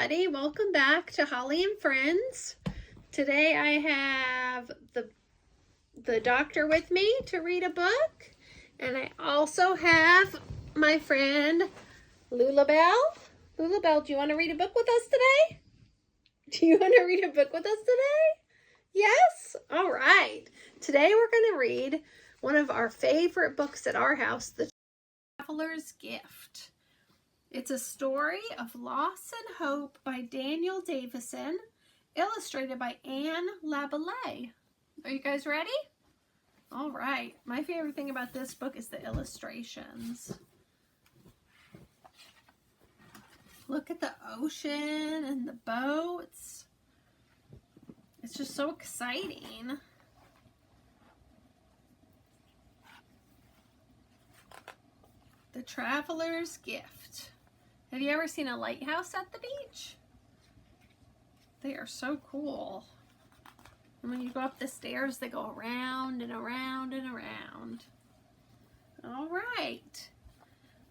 everybody. Welcome back to Holly and Friends. Today I have the doctor with me to read a book, and I also have my friend Lulabelle. Lulabelle, do you want to read a book with us today? Do you want to read a book with us today? Yes? All right. Today we're going to read one of our favorite books at our house, The Traveler's Gift. It's a story of loss and hope by Daniel Davison, illustrated by Anne Laboulaye. Are you guys ready? All right. My favorite thing about this book is the illustrations. Look at the ocean and the boats. It's just so exciting. The Traveler's Gift. Have you ever seen a lighthouse at the beach? They are so cool. And when you go up the stairs, they go around and around and around. All right.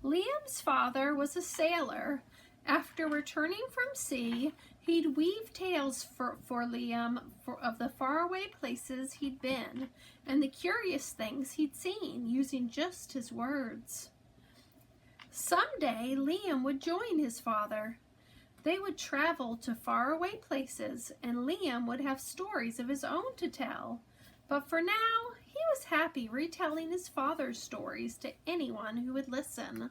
Liam's father was a sailor. After returning from sea, he'd weave tales for Liam of the faraway places he'd been and the curious things he'd seen, using just his words. Someday, Liam would join his father. They would travel to faraway places, and Liam would have stories of his own to tell. But for now, he was happy retelling his father's stories to anyone who would listen.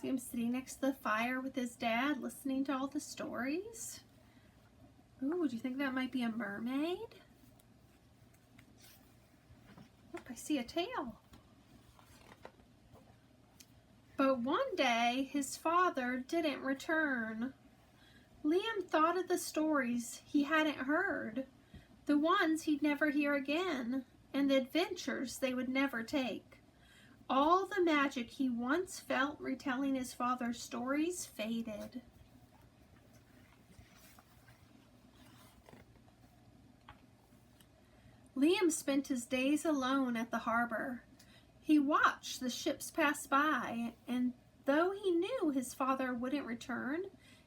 See him sitting next to the fire with his dad, listening to all the stories. Ooh, do you think that might be a mermaid? Oh, I see a tail. But one day, his father didn't return. Liam thought of the stories he hadn't heard, the ones he'd never hear again, and the adventures they would never take. All the magic he once felt retelling his father's stories faded. Liam spent his days alone at the harbor. He watched the ships pass by, and though he knew his father wouldn't return,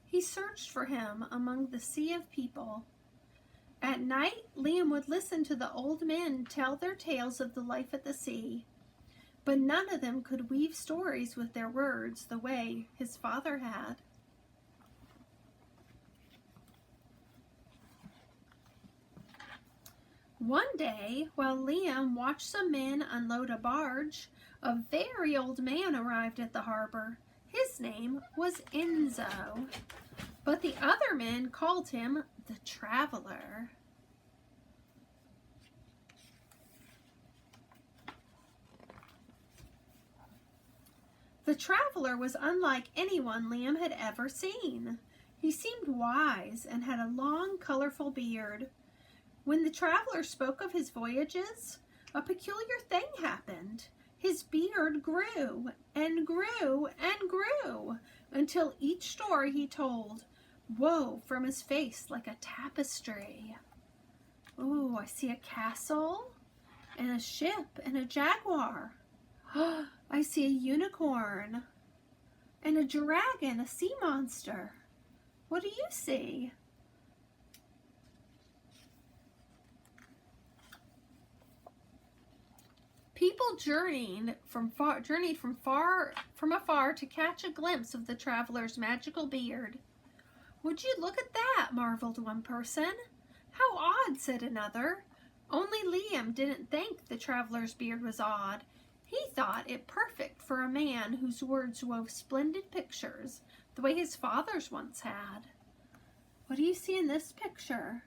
he searched for him among the sea of people. At night, Liam would listen to the old men tell their tales of the life at the sea, but none of them could weave stories with their words the way his father had. One day, while Liam watched some men unload a barge, a very old man arrived at the harbor. His name was Enzo, but the other men called him the Traveler. The Traveler was unlike anyone Liam had ever seen. He seemed wise and had a long, colorful beard. When the Traveler spoke of his voyages, a peculiar thing happened. His beard grew and grew and grew until each story he told wove from his face like a tapestry. Ooh, I see a castle and a ship and a jaguar. I see a unicorn and a dragon, a sea monster. What do you see? People journeyed from afar to catch a glimpse of the Traveler's magical beard. "Would you look at that?" marveled one person. "How odd," said another. Only Liam didn't think the Traveler's beard was odd. He thought it perfect for a man whose words wove splendid pictures, the way his father's once had. What do you see in this picture?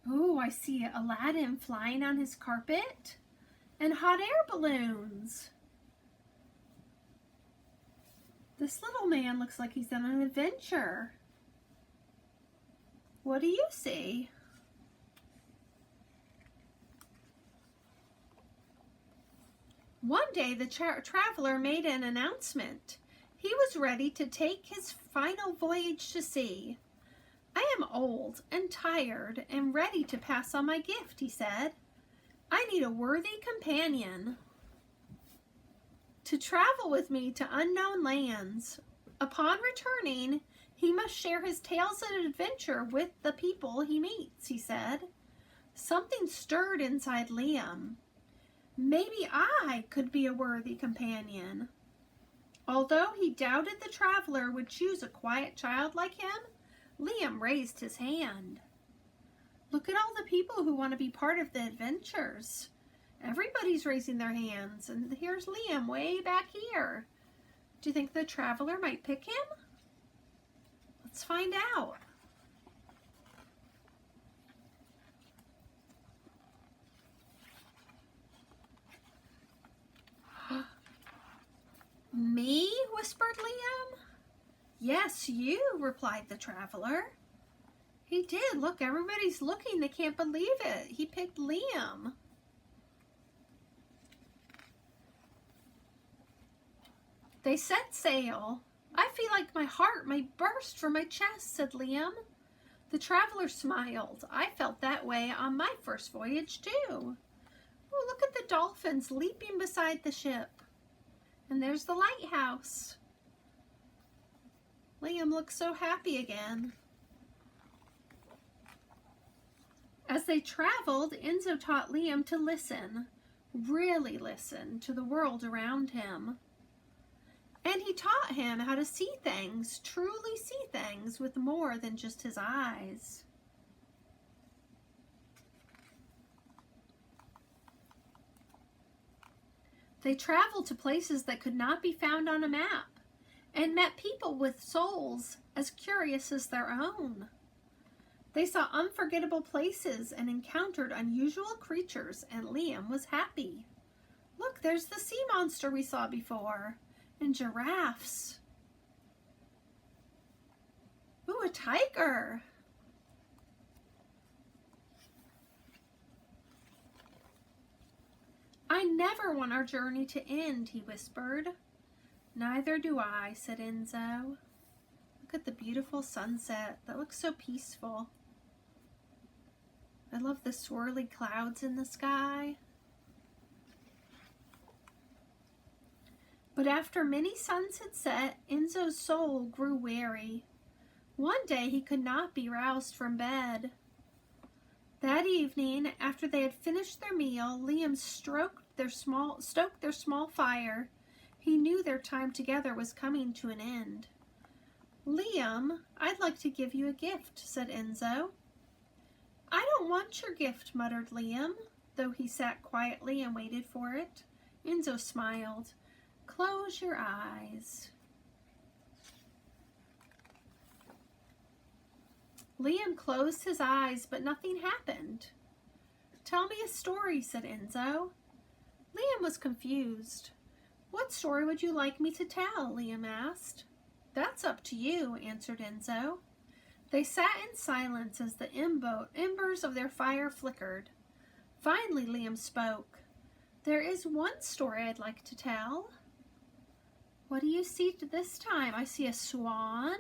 Oh, I see Aladdin flying on his carpet and hot air balloons. This little man looks like he's on an adventure. What do you see? One day the Traveler made an announcement. He was ready to take his final voyage to sea. "I am old and tired and ready to pass on my gift," he said. "I need a worthy companion to travel with me to unknown lands. Upon returning, he must share his tales of adventure with the people he meets, he said. Something stirred inside Liam. Maybe I could be a worthy companion. Although he doubted the traveler would choose a quiet child like him, Liam raised his hand. Look at all the people who want to be part of the adventures. Everybody's raising their hands, and here's Liam way back here. Do you think the traveler might pick him? Let's find out. Me? Whispered Liam. Yes, you, replied the traveler. He did. Look, everybody's looking. They can't believe it. He picked Liam. They set sail. I feel like my heart might burst from my chest, said Liam. The traveler smiled. I felt that way on my first voyage, too. Oh, look at the dolphins leaping beside the ship. And there's the lighthouse. Liam looks so happy again. As they traveled, Enzo taught Liam to listen, really listen to the world around him. And he taught him how to see things, truly see things with more than just his eyes. They traveled to places that could not be found on a map and met people with souls as curious as their own. They saw unforgettable places and encountered unusual creatures, and Liam was happy. Look, there's the sea monster we saw before, and giraffes. Ooh, a tiger. I never want our journey to end, he whispered. Neither do I, said Enzo. Look at the beautiful sunset. That looks so peaceful. I love the swirly clouds in the sky. But after many suns had set, Enzo's soul grew weary. One day he could not be roused from bed. That evening, after they had finished their meal, Liam stoked their small fire. He knew their time together was coming to an end. Liam, I'd like to give you a gift, said Enzo. I don't want your gift, muttered Liam, though he sat quietly and waited for it. Enzo smiled. Close your eyes. Liam closed his eyes, but nothing happened. Tell me a story, said Enzo. Liam was confused. What story would you like me to tell? Liam asked. That's up to you, answered Enzo. They sat in silence as the embers of their fire flickered. Finally, Liam spoke. There is one story I'd like to tell. What do you see this time? I see a swan.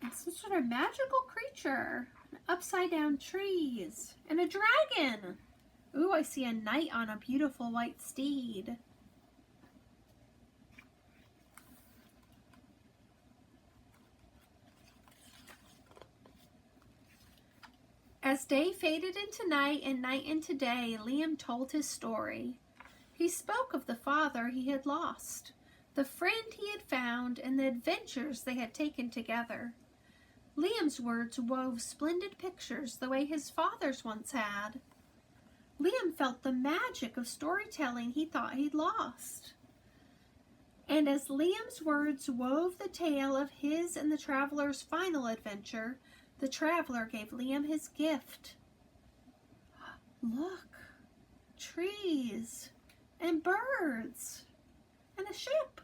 And some sort of magical creature. Upside down trees. And a dragon. Ooh, I see a knight on a beautiful white steed. As day faded into night and night into day, Liam told his story. He spoke of the father he had lost, the friend he had found, and the adventures they had taken together. Liam's words wove splendid pictures the way his father's once had. Liam felt the magic of storytelling he thought he'd lost. And as Liam's words wove the tale of his and the traveler's final adventure, the traveler gave Liam his gift. Look, trees and birds and a ship.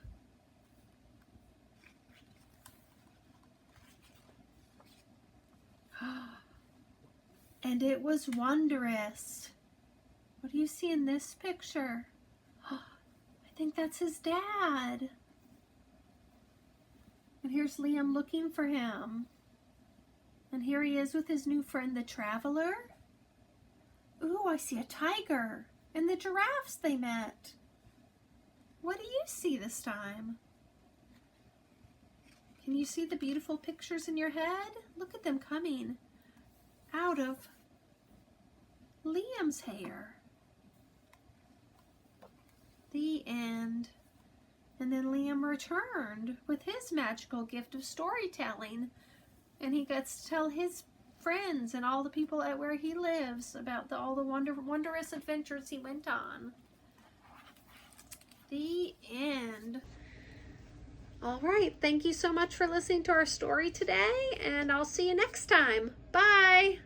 And it was wondrous. What do you see in this picture? I think that's his dad. And here's Liam looking for him. And here he is with his new friend, the traveler. Ooh, I see a tiger and the giraffes they met. What do you see this time? Can you see the beautiful pictures in your head? Look at them coming out of Liam's hair. The end. And then Liam returned with his magical gift of storytelling. And he gets to tell his friends and all the people at where he lives about all the wondrous adventures he went on. The end. All right, thank you so much for listening to our story today, and I'll see you next time. Bye!